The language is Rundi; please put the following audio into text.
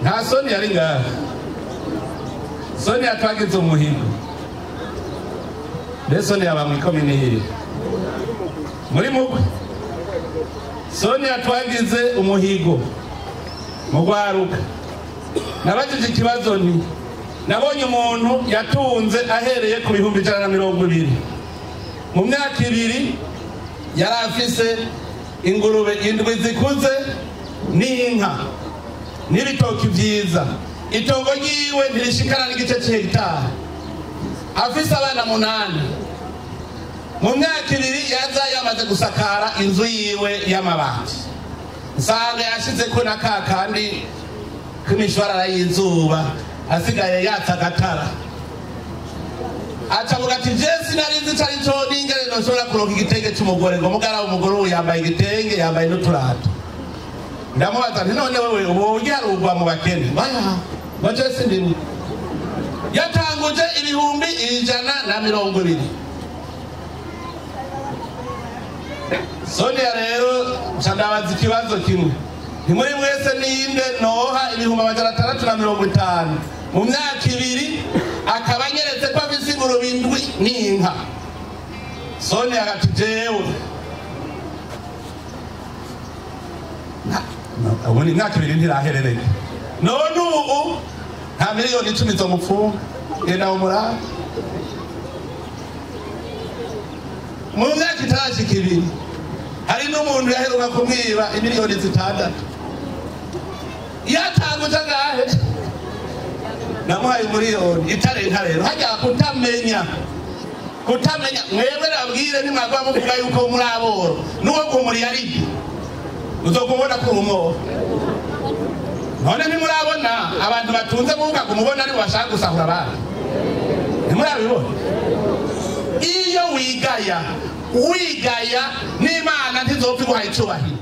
nta sonia ari ngaha. Sonia twagize umuhigo. Mbese sonia aba muri komine muri murwi. Sonia twagize umuhigo mu rwaruka. Nabajije ikibazo ni nabonye umuntu yatunze ahereye ku 120. Mu myaka 2 yari afise ingurube 7 zikuze n'inka n'ibitoki vyiza. Itongo ryiwe ntirishikana n'igice c'hegitari. Afise abana 8. Mu myaka 2 yaza yamaze gusakara inzu yiwe y'amabati. Nsanga yashizeko na kakandi kumishwarara y'izuba asigaye yatsa agatara. Acavuga ati jesi narinzi cari co n'ingere noshobora kuronka igitenge c'umugore ngo mugara umugore uyu yambaye igitenge yambaye n'uturato. Ndamubaza nti none wewe ubu uryarugwa mu bakene baya ngo jesi ndimwe yatanguje 120. Sonia rero candabaza ikibazo kimwe ntimuri mwese ninde noha 650 mu myaka 2 akaba anyeretse ko afise ingurube 7 n'inka. Sonia agati jewe abone imyaka 2 ntiraherereye none ubu nta miliyoni 10 zo mupfunga genda umuraba. Mu myaka 2 hari n'umuntu yaheruka kumwiba miliyoni 6. Yatanguje ngahe namuhaye miliyoni itarenga rero hajya kutamenya mwebwe nabwire nimwagwa muvuga yuko muri aboro nuwo kumuri yari uzokubona ku rumo. None nimurabona abantu batunze muvuga kumubona ari bashaka gusahura abandi nimurabibona. Iyo wigaya n'Imana ntizopfa iguhaye icubahiro.